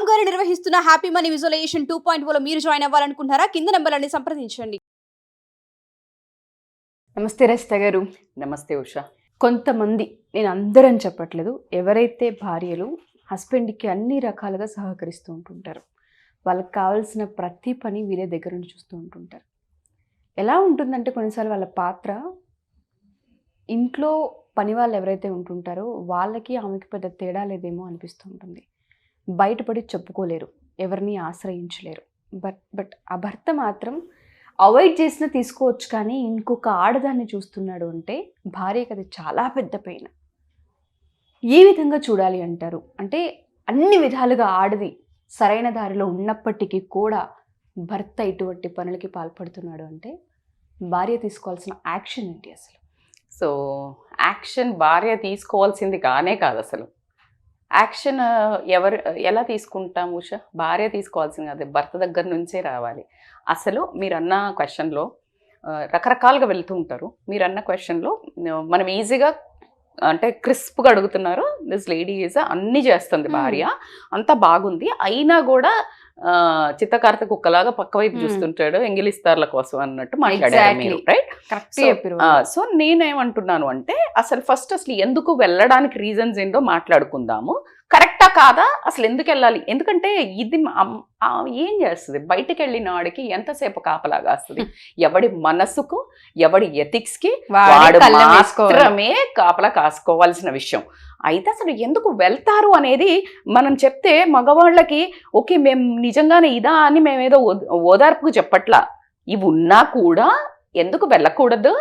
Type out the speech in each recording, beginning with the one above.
రామ్ గారు నిర్వహిస్తున్న happy money visualisation 2.0 లో మీరు జాయిన్ అవ్వాలనుకుంటున్నారా? కింద నెంబర్లని సంప్రదించండి. నమస్తే రచిత గారు. నమస్తే ఉషా. కొంతమంది, నేను అందరని చెప్పట్లేదు, ఎవరైతే భార్యలు హస్బెండ్కి అన్ని రకాలుగా సహకరిస్తూ ఉంటుంటారు, వాళ్ళకి కావాల్సిన ప్రతి పని వీళ్ళ దగ్గర నుంచి చూస్తూ ఉంటుంటారు. ఎలా ఉంటుందంటే కొన్నిసార్లు వాళ్ళ పాత్ర ఇంట్లో పని వాళ్ళు ఎవరైతే ఉంటుంటారో వాళ్ళకి ఆమెకి పెద్ద తేడా లేదేమో అనిపిస్తూ ఉంటుంది. బయటపడి చెప్పుకోలేరు, ఎవరిని ఆశ్రయించలేరు. బట్ ఆ భర్త మాత్రం అవాయిడ్ చేసినా తీసుకోవచ్చు, కానీ ఇంకొక ఆడదాన్ని చూస్తున్నాడు అంటే భార్యకి అది చాలా పెద్ద పెయిన్. ఏ విధంగా చూడాలి అంటారు? అంటే అన్ని విధాలుగా ఆడది సరైన దారిలో ఉన్నప్పటికీ కూడా భర్త ఇటువంటి పనులకి పాల్పడుతున్నాడు అంటే భార్య తీసుకోవాల్సిన యాక్షన్ ఏంటి అసలు? సో యాక్షన్ భార్య తీసుకోవాల్సింది కానే కాదు అసలు. యాక్షన్ ఎలా తీసుకుంటాం ఉషా? భార్య తీసుకోవాల్సింది కాదు, భర్త దగ్గర నుంచే రావాలి. అసలు మీరన్న క్వశ్చన్లో రకరకాలుగా వెళ్తూ ఉంటారు. మీరన్న క్వశ్చన్లో మనం ఈజీగా అంటే క్రిస్ప్గా అడుగుతున్నారు. దిస్ లేడీ ఈజ్ అన్నీ చేస్తుంది భార్య, అంతా బాగుంది, అయినా కూడా చిత్తకార్త కుక్కలాగా పక్క వైపు చూస్తుంటాడు ఎంగిలిస్తార్ల కోసం అన్నట్టు మాట్లాడారు మీరు, రైట్? సో నేనేమంటున్నాను అంటే అసలు ఎందుకు వెళ్ళడానికి రీజన్స్ ఏంటో మాట్లాడుకుందాము. కరెక్టా కాదా, అసలు ఎందుకు వెళ్ళాలి? ఎందుకంటే ఇది ఏం చేస్తుంది, బయటికి వెళ్ళిన వాడికి ఎంతసేపు కాపలాగా వస్తుంది? ఎవడి మనసుకు, ఎవడి ఎథిక్స్కి వాడు మాత్రమే కాపలా కాసుకోవాల్సిన విషయం. అయితే అసలు ఎందుకు వెళ్తారు అనేది మనం చెప్తే మగవాళ్ళకి ఓకే మేము నిజంగానే ఇదా అని మేమేదో ఓదార్పుకు చెప్పట్లా. ఇవి ఉన్నా కూడా ఎందుకు వెళ్ళకూడదు,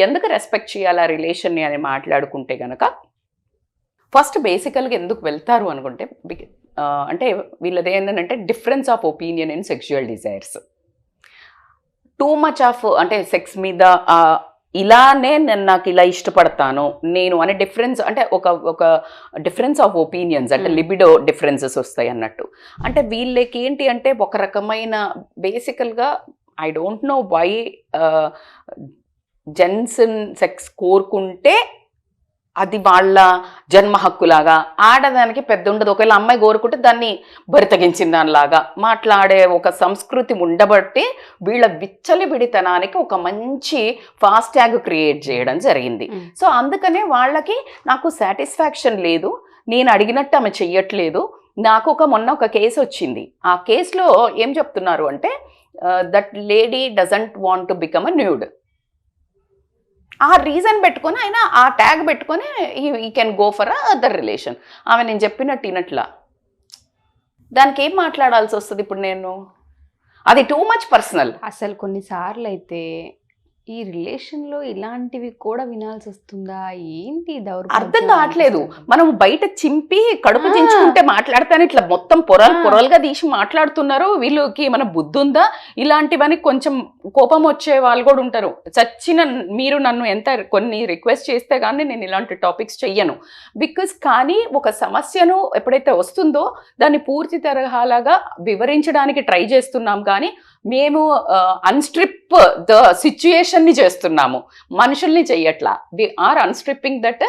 ఎందుకు రెస్పెక్ట్ చేయాలి ఆ రిలేషన్ని అని మాట్లాడుకుంటే గనక ఫస్ట్ బేసికల్గా ఎందుకు వెళ్తారు అనుకుంటే అంటే వీళ్ళది ఏంటంటే difference of opinion in sexual desires. Too much of అంటే సెక్స్ మీద ఇలానే నాకు ఇలా ఇష్టపడతాను నేను అనే డిఫరెన్స్, అంటే ఒక డిఫరెన్స్ ఆఫ్ ఒపీనియన్స్, అంటే లిబిడో డిఫరెన్సెస్ వస్తాయి అన్నట్టు. అంటే వీళ్ళకి ఏంటి అంటే ఒక రకమైన బేసికల్గా I don't know why gents sex కోరుకుంటే అది వాళ్ళ జన్మ హక్కులాగా, ఆడదానికి పెద్ద ఉండదు. ఒకవేళ అమ్మాయి కోరుకుంటే దాన్ని బరితగించిన దానిలాగా మాట్లాడే ఒక సంస్కృతి ఉండబట్టి వీళ్ళ విచ్చలిబిడితనానికి ఒక మంచి ఫాస్ట్ ట్యాగ్ క్రియేట్ చేయడం జరిగింది. సో అందుకనే వాళ్ళకి నాకు సాటిస్ఫాక్షన్ లేదు, నేను అడిగినట్టు ఆమె చెయ్యట్లేదు. నాకు మొన్న ఒక కేసు వచ్చింది. ఆ కేసులో ఏం చెప్తున్నారు అంటే that lady doesn't want to become a nude. ఆ రీజన్ పెట్టుకొని ఆయన ఆ ట్యాగ్ పెట్టుకొని ఈ can go for other relation. ఆమె నేను చెప్పినట్టు వినట్లా, దానికి ఏం మాట్లాడాల్సి వస్తుంది ఇప్పుడు నేను? అది టూ మచ్ పర్సనల్. అసలు కొన్నిసార్లు అయితే ఈ రిలేషన్లో ఇలాంటివి కూడా వినాల్సి వస్తుందా? ఏంటి అర్థం కావట్లేదు. మనం బయట చింపి కడుపు చించుకుంటే మాట్లాడతాను, ఇట్లా మొత్తం పొరలుగా తీసి మాట్లాడుతున్నారు. వీళ్ళకి మన బుద్ధి ఉందా? ఇలాంటివని కొంచెం కోపం వచ్చే వాళ్ళు కూడా ఉంటారు. చచ్చిన మీరు నన్ను ఎంత కొన్ని రిక్వెస్ట్ చేస్తే కానీ నేను ఇలాంటి టాపిక్స్ చెయ్యను. కానీ ఒక సమస్యను ఎప్పుడైతే వస్తుందో దాన్ని పూర్తి తరహాలాగా వివరించడానికి ట్రై చేస్తున్నాం, కానీ మేము అన్స్ట్రిప్ ద సిచ్యుయేషన్ని చేస్తున్నాము, మనుషుల్ని చెయ్యట్లా. We are అన్స్ట్రిప్పింగ్ that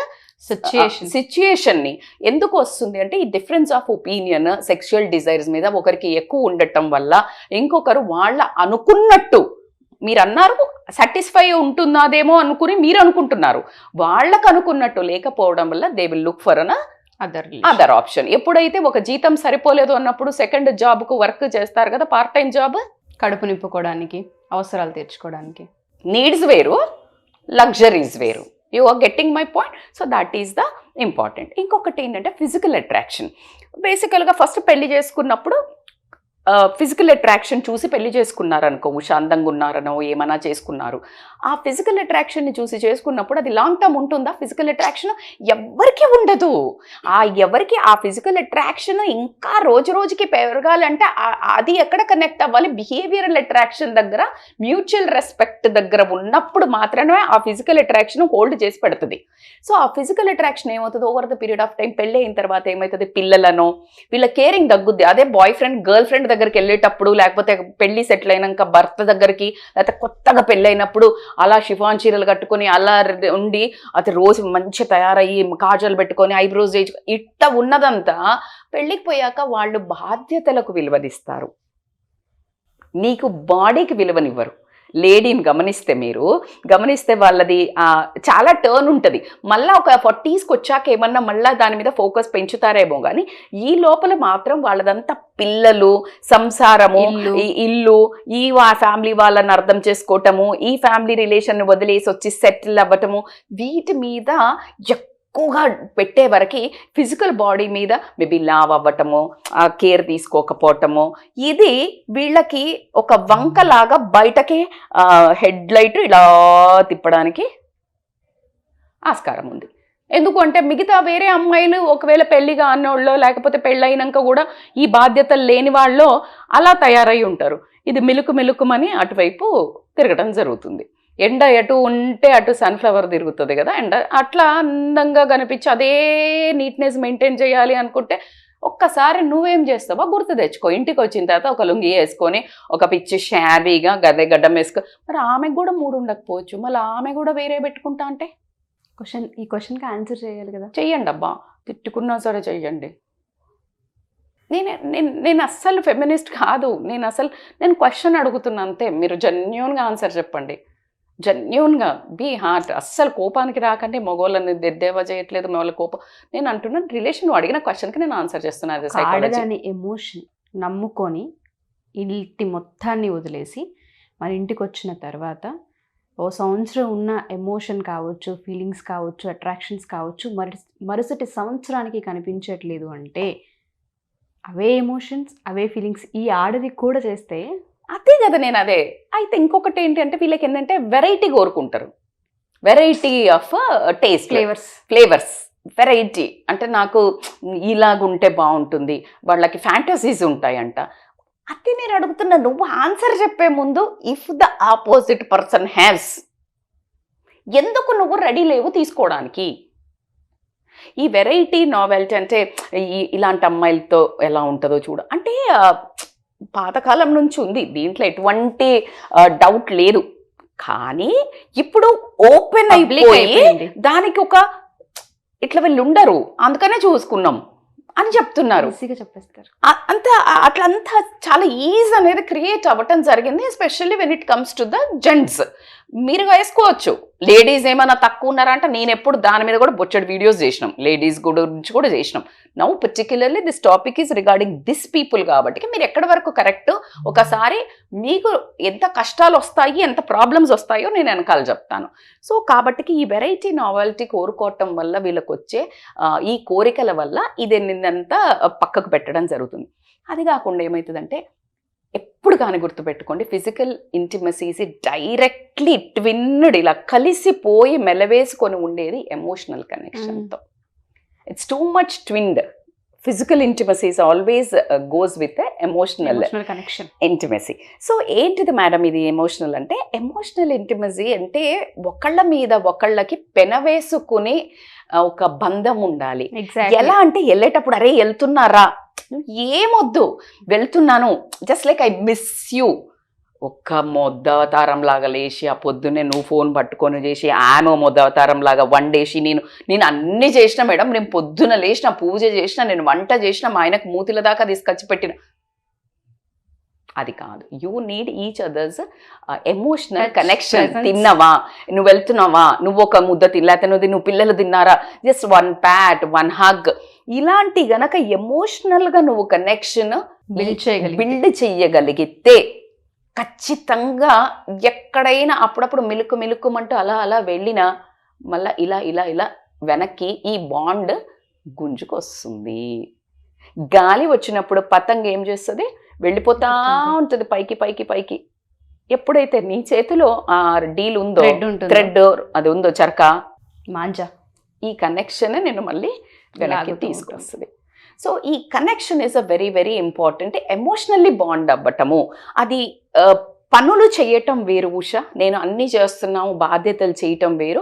సిచ్యుయేషన్ని. ఎందుకు వస్తుంది అంటే ఈ difference of opinion sexual desires మీద ఒకరికి ఎక్కువ ఉండటం వల్ల ఇంకొకరు వాళ్ళ అనుకున్నట్టు, మీరు అన్నారు సాటిస్ఫై ఉంటున్నదేమో అనుకుని మీరు అనుకుంటున్నారు, వాళ్ళకు అనుకున్నట్టు లేకపోవడం వల్ల they will look for other option. ఎప్పుడైతే ఒక జీతం సరిపోలేదు అన్నప్పుడు సెకండ్ జాబ్కు వర్క్ చేస్తారు కదా, పార్ట్ టైం జాబ్, కడుపు నింపుకోవడానికి, అవసరాలు తీర్చుకోవడానికి. నీడ్స్ వేరు, లగ్జరీస్ వేరు. You are getting my point. So that is the important. ఇంకొకటి ఏంటంటే ఫిజికల్ అట్రాక్షన్. బేసికల్గా ఫస్ట్ పెళ్లి చేసుకున్నప్పుడు ఫిజికల్ అట్రాక్షన్ చూసి పెళ్లి చేసుకున్నారనుకో, ఉషా అందంగా ఉన్నారనో ఏమైనా చేసుకున్నారు. ఆ ఫిజికల్ అట్రాక్షన్ని చూసి చేసుకున్నప్పుడు అది లాంగ్ టర్మ్ ఉంటుందా? ఫిజికల్ అట్రాక్షన్ ఎవరికి ఉండదు. ఎవరికి ఆ ఫిజికల్ అట్రాక్షన్ ఇంకా రోజు రోజుకి పెరగాలంటే అది ఎక్కడ కనెక్ట్ అవ్వాలి? బిహేవియరల్ అట్రాక్షన్ దగ్గర, మ్యూచువల్ రెస్పెక్ట్ దగ్గర ఉన్నప్పుడు మాత్రమే ఆ ఫిజికల్ అట్రాక్షన్ హోల్డ్ చేసి పెడుతుంది. సో ఆ ఫిజికల్ అట్రాక్షన్ ఏమవుతుంది? Over the period of time పెళ్ళి అయిన తర్వాత ఏమవుతుంది? పిల్లలను వీళ్ళ కేరింగ్ తగ్గుద్ది. అదే బాయ్ ఫ్రెండ్ గర్ల్ ఫ్రెండ్ దగ్గరికి వెళ్ళేటప్పుడు, లేకపోతే పెళ్లి సెటిల్ అయినాక భర్త దగ్గరికి, లేకపోతే కొత్తగా పెళ్ళి అయినప్పుడు అలా షిఫాన్ చీరలు కట్టుకొని అలా ఉండి అది రోజు మంచిగా తయారయ్యి కాజల్ పెట్టుకొని ఐబ్రోస్ చేయించుకొని ఇట్ట ఉన్నదంతా పెళ్ళికి పోయాక వాళ్ళు బాధ్యతలకు విలువనిస్తారు, నీకు బాడీకి విలువనివ్వరు. లేడీని గమనిస్తే వాళ్ళది చాలా టర్న్ ఉంటుంది. మళ్ళీ ఒక 40స్కి వచ్చాక ఏమన్నా మళ్ళీ దాని మీద ఫోకస్ పెంచుతారేమో కానీ ఈ లోపల మాత్రం వాళ్ళదంతా పిల్లలు, సంసారము, ఇల్లు, ఈ ఫ్యామిలీ వాళ్ళని అర్థం చేసుకోవటము, ఈ ఫ్యామిలీ రిలేషన్ వదిలేసి వచ్చి సెటిల్ అవ్వటము, వీటి మీద ఎక్కువగా పెట్టే వరకు ఫిజికల్ బాడీ మీద మేబీ లావ్ అవ్వటము, కేర్ తీసుకోకపోవటము, ఇది వీళ్ళకి ఒక వంకలాగా బయటకే హెడ్ లైట్ ఇలా తిప్పడానికి ఆస్కారం ఉంది. ఎందుకు అంటే మిగతా వేరే అమ్మాయిలు ఒకవేళ పెళ్లిగా అన్నోళ్ళో లేకపోతే పెళ్ళైనాక కూడా ఈ బాధ్యతలు లేని వాళ్ళు అలా తయారై ఉంటారు. ఇది మిలుకుమని అటువైపు తిరగడం జరుగుతుంది. ఎండ ఎటు ఉంటే అటు సన్ఫ్లవర్ తిరుగుతుంది కదా, ఎండ అట్లా అందంగా కనిపించి అదే నీట్నెస్ మెయింటైన్ చేయాలి అనుకుంటే ఒక్కసారి నువ్వేం చేస్తావో గుర్తు తెచ్చుకో. ఇంటికి వచ్చిన తర్వాత ఒక లుంగి వేసుకొని ఒక పిచ్చి షాబీగా గడ్డం వేసుకో. మరి ఆమెకు కూడా మూడు ఉండకపోవచ్చు, మళ్ళీ ఆమె కూడా వేరే పెట్టుకుంటా అంటే ఈ క్వశ్చన్కి ఆన్సర్ చేయాలి కదా. చెయ్యండి అబ్బా, తిట్టుకున్నా సరే చెయ్యండి. నేను అస్సలు ఫెమినిస్ట్ కాదు, నేను క్వశ్చన్ అడుగుతున్నా అంతే. మీరు జెన్యూన్గా ఆన్సర్ చెప్పండి, జెన్యూన్గా బీ హార్ట్. అస్సలు కోపానికి రాకంటే మగవాళ్ళని దెద్దేవా చేయట్లేదు వాళ్ళ కోపం. నేను అంటున్నాను రిలేషన్ అడిగిన క్వశ్చన్కి నేను ఆన్సర్ చేస్తున్నాను. ఆడదాని ఎమోషన్ నమ్ముకొని ఇంటి మొత్తాన్ని వదిలేసి మన ఇంటికి వచ్చిన తర్వాత ఓ సంవత్సరం ఉన్న ఎమోషన్ కావచ్చు, ఫీలింగ్స్ కావచ్చు, అట్రాక్షన్స్ కావచ్చు, మరుసటి సంవత్సరానికి కనిపించట్లేదు అంటే అవే ఎమోషన్స్, అవే ఫీలింగ్స్ ఈ ఆడది కూడా చేస్తే అదే కదా. నేను అదే అయితే ఇంకొకటి ఏంటి అంటే వీళ్ళకి ఏంటంటే వెరైటీ కోరుకుంటారు, variety of taste, flavours variety. అంటే నాకు ఇలాగుంటే బాగుంటుంది, వాళ్ళకి ఫ్యాంటసీస్ ఉంటాయంట. అదే నేను అడుగుతున్నా, నువ్వు ఆన్సర్ చెప్పే ముందు if the opposite person haves, ఎందుకు నువ్వు రెడీ లేవు తీసుకోవడానికి? ఈ వెరైటీ నావెల్టీ అంటే ఇలాంటి అమ్మాయిలతో ఎలా ఉంటుందో చూడ అంటే పాతకాలం నుంచి ఉంది, దీంట్లో ఎటువంటి డౌట్ లేదు. కానీ ఇప్పుడు ఓపెన్ అయిపోయి దానికి ఒక ఇట్లా వీళ్ళు ఉండరు అందుకనే చూసుకున్నాం అని చెప్తున్నారు, చెప్పేస్తారు. అట్లంతా చాలా ఈజ్ అనేది క్రియేట్ అవ్వటం జరిగింది. Especially when it comes to the gents. మీరు వేసుకోవచ్చు, లేడీస్ ఏమైనా తక్కువ ఉన్నారా అంటే నేను ఎప్పుడు దాని మీద కూడా బొచ్చడి వీడియోస్ చేసినాం, లేడీస్ గురించి కూడా చేసినాం. Now particularly this topic is regarding this people కాబట్టి మీరు ఎక్కడి వరకు కరెక్ట్, ఒకసారి మీకు ఎంత కష్టాలు వస్తాయి, ఎంత ప్రాబ్లమ్స్ వస్తాయో నేను వెనకాల చెప్తాను. సో కాబట్టి ఈ వెరైటీ నావెల్టీ కోరుకోవటం వల్ల వీళ్ళకి వచ్చే ఈ కోరికల వల్ల ఇది నిన్నంతా పక్కకు పెట్టడం జరుగుతుంది. అది కాకుండా ఏమవుతుందంటే ఎప్పుడు కానీ గుర్తుపెట్టుకోండి, ఫిజికల్ ఇంటిమసీస్ డైరెక్ట్లీ ట్విన్డ్ ఇలా కలిసిపోయి మెలవేసుకొని ఉండేది ఎమోషనల్ కనెక్షన్తో. It's too much twined. Physical intimacies always goes with emotional connection intimacy. So ఏంటిది మేడం ఇది ఎమోషనల్ అంటే? ఎమోషనల్ ఇంటిమసీ అంటే ఒకళ్ళ మీద ఒకళ్ళకి పెనవేసుకుని ఒక బంధం ఉండాలి. ఎలా అంటే వెళ్ళేటప్పుడు అరే వెళ్తున్నారా, ఏమొద్దు వెళ్తున్నాను, just like I miss you. ఒక్క మొద్దవతారం లాగా లేచి ఆ పొద్దున్నే నువ్వు ఫోన్ పట్టుకొని చేసి ఆమె మొద్దవతారం లాగా వండేసి నేను అన్నీ చేసిన మేడం, నేను పొద్దున లేచిన, పూజ చేసిన, నేను వంట చేసిన, మా ఆయనకు మూతిల దాకా తీసుకొచ్చి పెట్టిన, అది కాదు. You need each others emotional connection. తిన్నావా, నువ్వు వెళ్తున్నావా, నువ్వు ఒక ముద్ద తినలేకపోతే నువ్వు పిల్లలు తిన్నారా, just one Pat, one hug, ఇలాంటి గనక ఎమోషనల్గా నువ్వు కనెక్షన్ బిల్డ్ చేయగలిగితే ఖచ్చితంగా ఎక్కడైనా అప్పుడప్పుడు మిలుకుమంటూ అలా వెళ్ళినా మళ్ళీ ఇలా వెనక్కి ఈ బాండ్ గుంజుకొస్తుంది. గాలి వచ్చినప్పుడు పతంగ ఏం చేస్తుంది, వెళ్ళిపోతా ఉంటుంది పైకి. ఎప్పుడైతే నీ చేతిలో ఆ డీల్ ఉందో, థ్రెడ్ అది ఉందో, చరక మాంజా, ఈ కనెక్షన్ నేను మళ్ళీ వెనక్కి తీసుకొస్తుంది. సో ఈ connection is a very very important. Emotionally bond అవ్వటము, అది పనులు చేయటం వేరు ఉష, నేను అన్నీ చేస్తున్నాము బాధ్యతలు చేయటం వేరు.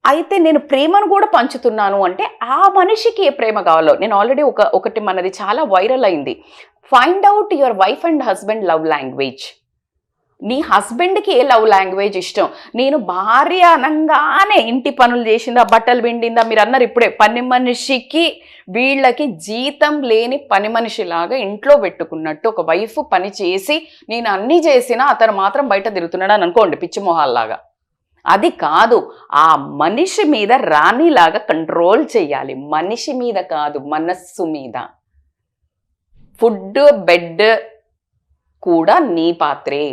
అయితే నేను ప్రేమను కూడా పంచుతున్నాను అంటే ఆ మనిషికి ఏ ప్రేమ కావాలో. నేను ఆల్రెడీ ఒకటి మనది చాలా వైరల్ అయింది. Find out your wife and husband love language. నీ హస్బెండ్కి ఏ లవ్ లాంగ్వేజ్ ఇష్టం? నేను భార్య అనగానే ఇంటి పనులు చేసిందా, బట్టలు పిండిందా, మీరు అన్నారు ఇప్పుడే, పని మనిషికి వీళ్ళకి జీతం లేని పని మనిషిలాగా ఇంట్లో పెట్టుకున్నట్టు ఒక వైఫ్ పని చేసి నేను అన్నీ చేసినా అతను మాత్రం బయట తిరుగుతున్నాడు అని అనుకోండి, పిచ్చి మొహాల్లాగా. అది కాదు, ఆ మనిషి మీద రాణిలాగా కంట్రోల్ చేయాలి. మనిషి మీద కాదు, మనస్సు మీద. ఫుడ్ బెడ్ కూడా నీ పాత్రే.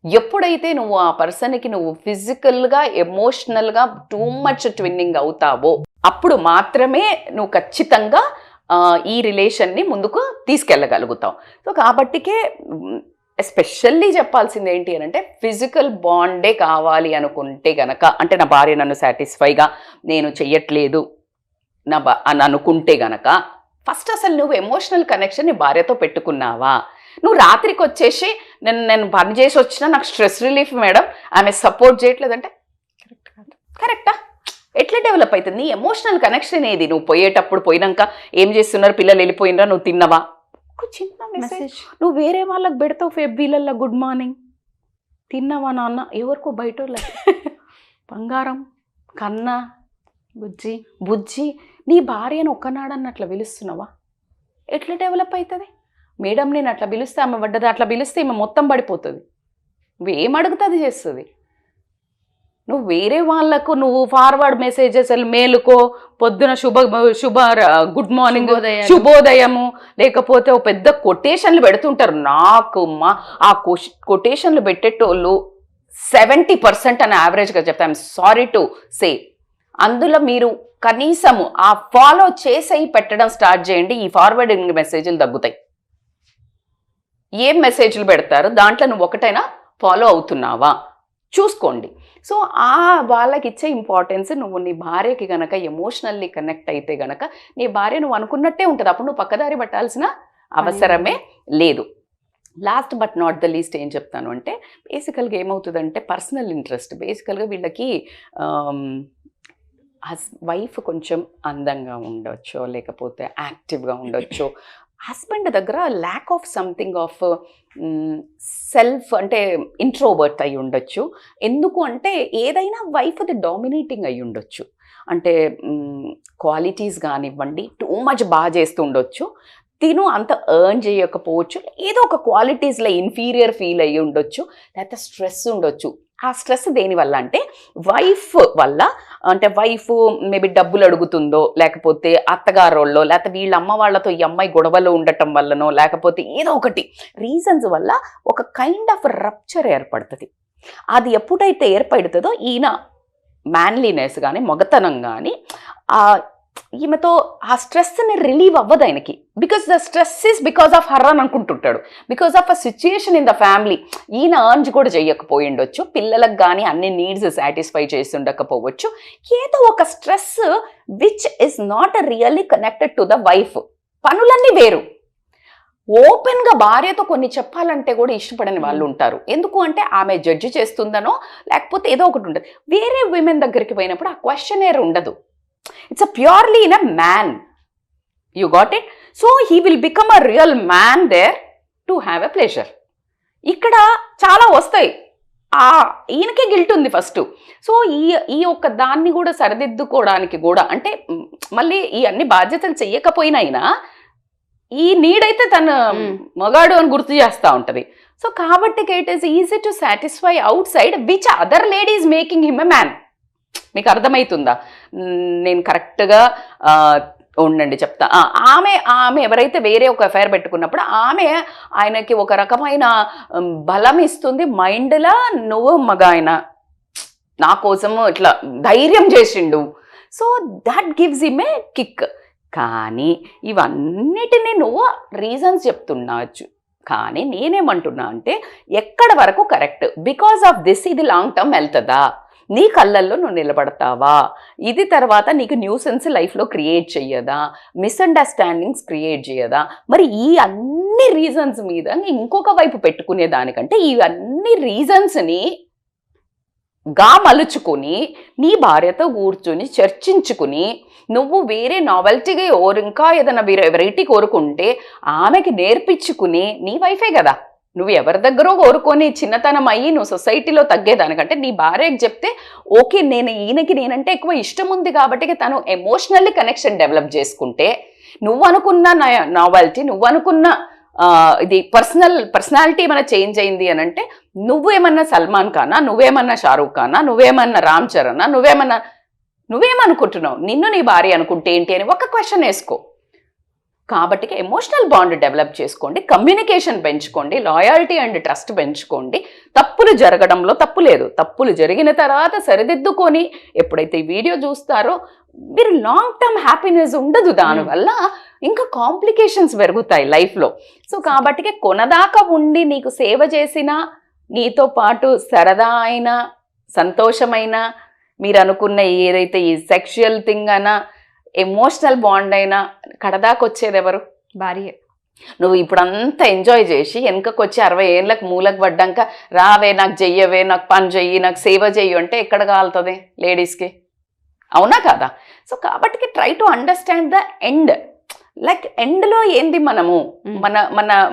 ఎప్పుడైతే నువ్వు ఆ పర్సన్కి నువ్వు ఫిజికల్గా ఎమోషనల్గా టూ మచ్ ట్విన్నింగ్ అవుతావో అప్పుడు మాత్రమే నువ్వు ఖచ్చితంగా ఈ రిలేషన్ని ముందుకు తీసుకెళ్ళగలుగుతావు. సో కాబట్టికే ఎస్పెషల్లీ చెప్పాల్సింది ఏంటి అని అంటే, ఫిజికల్ బాండే కావాలి అనుకుంటే గనక, అంటే నా భార్య నన్ను సాటిస్ఫైగా నేను చెయ్యట్లేదు అని అనుకుంటే గనక, ఫస్ట్ అసలు నువ్వు ఎమోషనల్ కనెక్షన్ నీ భార్యతో పెట్టుకున్నావా? నువ్వు రాత్రికి వచ్చేసి నేను పని చేసి వచ్చినా నాకు స్ట్రెస్ రిలీఫ్ మేడం, ఆమె సపోర్ట్ చేయట్లేదంటే కరెక్ట్ కాదు. కరెక్టా? ఎట్లా డెవలప్ అవుతుంది నీ ఎమోషనల్ కనెక్షన్? ఏది నువ్వు పోయేటప్పుడు, పోయినాక ఏం చేస్తున్నారు, పిల్లలు వెళ్ళిపోయినరా, నువ్వు తిన్నవా, ఒక చిన్న మెసేజ్ నువ్వు వేరే వాళ్ళకి పెడతావు. ఫెబ్బీలల్లో గుడ్ మార్నింగ్, తిన్నావా నాన్న, ఎవరికో బయట బంగారం, కన్నా, బుజ్జి బుజ్జి, నీ భార్యను ఒక్కనాడన్న అట్లా పిలుస్తున్నావా? ఎట్లా డెవలప్ అవుతుంది? మేడం నేను అట్లా పిలిస్తే ఆమె పడ్డది, అట్లా పిలిస్తే ఈమె మొత్తం పడిపోతుంది. నువ్వేం అడుగుతుంది చేస్తుంది. నువ్వు వేరే వాళ్ళకు నువ్వు ఫార్వర్డ్ మెసేజెస్ మేలుకో, పొద్దున శుభ గుడ్ మార్నింగ్, శుభోదయము, లేకపోతే ఒక పెద్ద కొటేషన్లు పెడుతుంటారు. నాకు ఆ కొటేషన్లు పెట్టేటోళ్ళు 70% అని యావరేజ్గా చెప్తా. I'm sorry to say. అందులో మీరు కనీసము ఆ ఫాలో చేసి పెట్టడం స్టార్ట్ చేయండి, ఈ ఫార్వర్డింగ్ మెసేజ్లు తగ్గుతాయి. ఏం మెసేజ్లు పెడతారు, దాంట్లో నువ్వు ఒకటైనా ఫాలో అవుతున్నావా చూసుకోండి. సో ఆ వాళ్ళకి ఇచ్చే ఇంపార్టెన్స్, నువ్వు నీ భార్యకి గనక ఎమోషనల్లీ కనెక్ట్ అయితే గనక నీ భార్య నువ్వు అనుకున్నట్టే ఉంటుంది. అప్పుడు నువ్వు పక్కదారి పట్టాల్సిన అవసరమే లేదు. Last but not the least ఏం చెప్తాను అంటే, బేసికల్గా ఏమవుతుందంటే పర్సనల్ ఇంట్రెస్ట్. బేసికల్గా వీళ్ళకి వైఫ్ కొంచెం అందంగా ఉండొచ్చు, లేకపోతే యాక్టివ్గా ఉండొచ్చు. హస్బెండ్ దగ్గర lack of something of self, అంటే ఇంట్రోవర్ట్ అయి ఉండొచ్చు. ఎందుకు అంటే ఏదైనా వైఫ్ అది డామినేటింగ్ అయి ఉండొచ్చు. అంటే క్వాలిటీస్ కానివ్వండి, టూ మచ్ బాగా చేస్తూ ఉండొచ్చు. తిను అంత ఎర్న్ చేయకపోవచ్చు, ఏదో ఒక క్వాలిటీస్లో ఇన్ఫీరియర్ ఫీల్ అయ్యి ఉండొచ్చు, లేకపోతే స్ట్రెస్ ఉండొచ్చు. ఆ స్ట్రెస్ దేనివల్ల అంటే వైఫ్ వల్ల. అంటే వైఫ్ మేబీ డబ్బులు అడుగుతుందో, లేకపోతే అత్తగారోళ్ళో, లేకపోతే వీళ్ళ అమ్మ వాళ్ళతో ఈ అమ్మాయి గొడవలు ఉండటం వల్లనో, లేకపోతే ఏదో ఒకటి రీజన్స్ వల్ల ఒక కైండ్ ఆఫ్ రప్చర్ ఏర్పడుతుంది. అది ఎప్పుడైతే ఏర్పడుతుందో ఈయన మ్యాన్లీనెస్ కానీ, మొగతనం కానీ ఈమెతో ఆ స్ట్రెస్ని రిలీవ్ అవ్వదు ఆయనకి. Because the stress is because of her అని అనుకుంటుంటాడు. Because of a situation in the family. ఈయన అర్న్స్ కూడా చేయకపోయి ఉండొచ్చు, పిల్లలకు కానీ అన్ని నీడ్స్ సాటిస్ఫై చేసి ఉండకపోవచ్చు. ఏదో ఒక stress which is not really connected to the wife. పనులన్నీ వేరు. ఓపెన్గా భార్యతో కొన్ని చెప్పాలంటే కూడా ఇష్టపడని వాళ్ళు ఉంటారు. ఎందుకు అంటే ఆమె జడ్జి చేస్తుందనో, లేకపోతే ఏదో ఒకటి ఉంటుంది. వేరే విమెన్ దగ్గరికి పోయినప్పుడు ఆ క్వశ్చనేర్ ఉండదు. It's a purely in a man. You got it? So he will become a real man there to have a pleasure. ఇక్కడ చాలా వస్తాయి. ఈయనకే గిల్ట్ ఉంది ఫస్ట్. సో ఈ ఒక్క దాన్ని కూడా సరిదిద్దుకోవడానికి కూడా, అంటే మళ్ళీ ఈ అన్ని బాధ్యతలు చెయ్యకపోయినా అయినా ఈ నీడైతే తన మగాడు అని గుర్తు చేస్తూ ఉంటుంది. సో కాబట్టి it is easy to satisfy out side which other lady is making him a man. మీకు అర్థమవుతుందా? నేను కరెక్ట్గా ఉండండి చెప్తా. ఆమె ఎవరైతే వేరే ఒక అఫైర్ పెట్టుకున్నప్పుడు ఆమె ఆయనకి ఒక రకమైన బలం ఇస్తుంది మైండ్లా. నువ్వు మగ ఆయన నా కోసము ఇట్లా ధైర్యం చేసిండు. So that gives him a kick. కానీ ఇవన్నిటినీ నువ్వు రీజన్స్ చెప్తున్నావచ్చు. కానీ నేనేమంటున్నా అంటే ఎక్కడ వరకు కరెక్ట్? బికాస్ ఆఫ్ దిస్ ఇది లాంగ్ టర్మ్ వెళ్తుందా? నీ కళ్ళల్లో నువ్వు నిలబడతావా? ఇది తర్వాత నీకు న్యూసెన్స్ లైఫ్లో క్రియేట్ చెయ్యదా? మిస్అండర్స్టాండింగ్స్ క్రియేట్ చేయదా? మరి ఈ అన్ని రీజన్స్ మీద ఇంకొక వైపు పెట్టుకునే దానికంటే ఇవన్నీ రీజన్స్ని గా మలుచుకుని నీ భార్యతో కూర్చుని చర్చించుకుని నువ్వు వేరే నావెల్టీగా ఇంకా ఏదైనా వెరైటీ కోరుకుంటే ఆమెకి నేర్పించుకుని నీ వైఫే కదా, నువ్వు ఎవరి దగ్గర కోరుకొని చిన్నతనం అయ్యి నువ్వు సొసైటీలో తగ్గేదానికంటే నీ భార్యకి చెప్తే ఓకే ఈయనకి నేనంటే ఎక్కువ ఇష్టం ఉంది కాబట్టి తను ఎమోషనల్లీ కనెక్షన్ డెవలప్ చేసుకుంటే నువ్వు అనుకున్న నావెల్టీ, నువ్వు అనుకున్న ఇది పర్సనాలిటీ ఏమైనా చేంజ్ అయింది అని అంటే నువ్వేమన్నా సల్మాన్ ఖానా, నువ్వేమన్నా షారూఖ్ ఖానా, నువ్వేమన్నా రామ్ చరణా, నువ్వేమనుకుంటున్నావు, నిన్ను నీ భార్య అనుకుంటే ఏంటి అని ఒక క్వశ్చన్ వేసుకో. కాబట్టి ఎమోషనల్ బాండ్ డెవలప్ చేసుకోండి, కమ్యూనికేషన్ పెంచుకోండి, లాయాలిటీ అండ్ ట్రస్ట్ పెంచుకోండి. తప్పులు జరగడంలో తప్పు లేదు, తప్పులు జరిగిన తర్వాత సరిదిద్దుకొని ఎప్పుడైతే ఈ వీడియో చూస్తారో మీరు లాంగ్ టర్మ్ హ్యాపీనెస్ ఉండదు, దానివల్ల ఇంకా కాంప్లికేషన్స్ పెరుగుతాయి లైఫ్లో. సో కాబట్టి కొనదాకా ఉండి నీకు సేవ చేసిన, నీతో పాటు సరదా అయినా సంతోషమైన, మీరు అనుకున్న ఏదైతే ఈ సెక్షువల్ థింగ్ అయినా ఎమోషనల్ బాండ్ అయినా కడదాకా వచ్చేది ఎవరు? భార్య. నువ్వు ఇప్పుడు అంతా ఎంజాయ్ చేసి వెనకకు వచ్చి 60 ఏళ్ళకి మూలకు పడ్డాక రావే నాకు చెయ్యవే, నాకు పని చెయ్యి, నాకు సేవ చెయ్యి అంటే ఎక్కడ కాలుతుంది లేడీస్కి? అవునా కదా? సో కాబట్టి try to understand the end. Like ఎండ్లో ఏంది మనము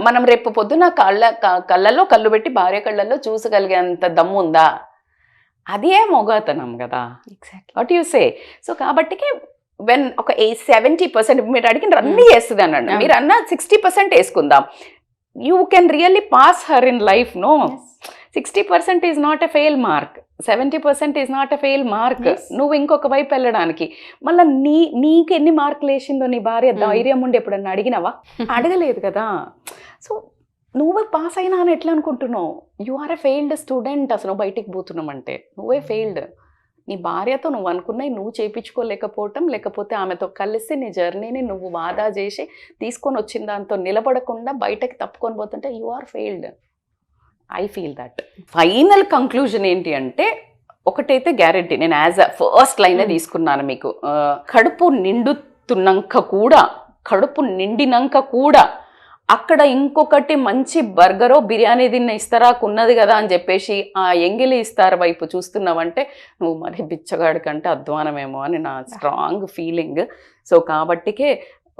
మనం రేపు పొద్దున కళ్ళల్లో కళ్ళు పెట్టి భార్య కళ్ళల్లో చూసగలిగేంత దమ్ము ఉందా? అదే మొగతనం కదా. What you say? సో కాబట్టి వెన్ ఒక 70% మీరు అడిగిన అన్నీ వేస్తుంది అన్నాడు, మీరు అన్న 60% వేసుకుందాం. You can really pass her in life. No, 60% is not a fail mark, 70% is not a fail mark. నువ్వు ఇంకొక వైపు వెళ్ళడానికి మళ్ళీ నీకు ఎన్ని మార్కులు వేసిందో నీ భార్య ధైర్యం ఉండి ఎప్పుడన్నా అడిగినావా? అడగలేదు కదా. సో నువ్వే పాస్ అయినా అని ఎట్లా అనుకుంటున్నావు? You are a failed student. అసలు బయటికి పోతున్నామంటే నువ్వే ఫెయిల్డ్. నీ భార్యతో నువ్వు అనుకున్నవి నువ్వు చేయించుకోలేకపోవటం, లేకపోతే ఆమెతో కలిసి నీ జర్నీని నువ్వు వాదా చేసి తీసుకొని వచ్చిన దాంతో నిలబడకుండా బయటకి తప్పుకొని పోతుంటే you are failed. I feel that. Final conclusion ఏంటి అంటే ఒకటైతే గ్యారెంటీ, నేను యాజ్ అ ఫస్ట్ లైనే తీసుకున్నాను మీకు. కడుపు నిండినాక కూడా అక్కడ ఇంకొకటి మంచి బర్గరో బిర్యానీ తిన్న ఇస్తారాకు ఉన్నది కదా అని చెప్పేసి ఆ ఎంగిలి ఇస్తారు వైపు చూస్తున్నావంటే నువ్వు మరి బిచ్చగాడి కంటే అధ్వానమేమో అని నా స్ట్రాంగ్ ఫీలింగ్. సో కాబట్టికే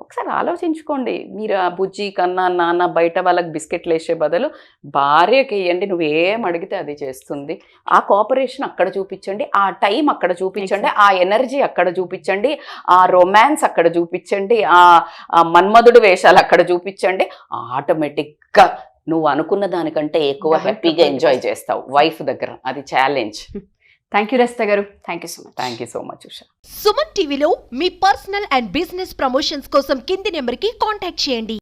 ఒకసారి ఆలోచించుకోండి. మీరు ఆ బుజ్జి కన్నా నాన్న బయట వాళ్ళకి బిస్కెట్లు వేసే బదులు భార్యకి వేయండి, నువ్వు ఏం అడిగితే అది చేస్తుంది. ఆ కోఆపరేషన్ అక్కడ చూపించండి, ఆ టైం అక్కడ చూపించండి, ఆ ఎనర్జీ అక్కడ చూపించండి, ఆ రొమాన్స్ అక్కడ చూపించండి, ఆ మన్మధుడు వేషాలు అక్కడ చూపించండి. ఆటోమేటిక్గా నువ్వు అనుకున్న దానికంటే ఎక్కువ హ్యాపీగా ఎంజాయ్ చేస్తావు వైఫ్ దగ్గర. అది ఛాలెంజ్. థ్యాంక్ యూ రస్తా గారు. Thank you so much. Usha. Suman టీవీలో మీ పర్సనల్ అండ్ బిజినెస్ ప్రమోషన్స్ కోసం కింది నెంబర్కి కాంటాక్ట్ చేయండి.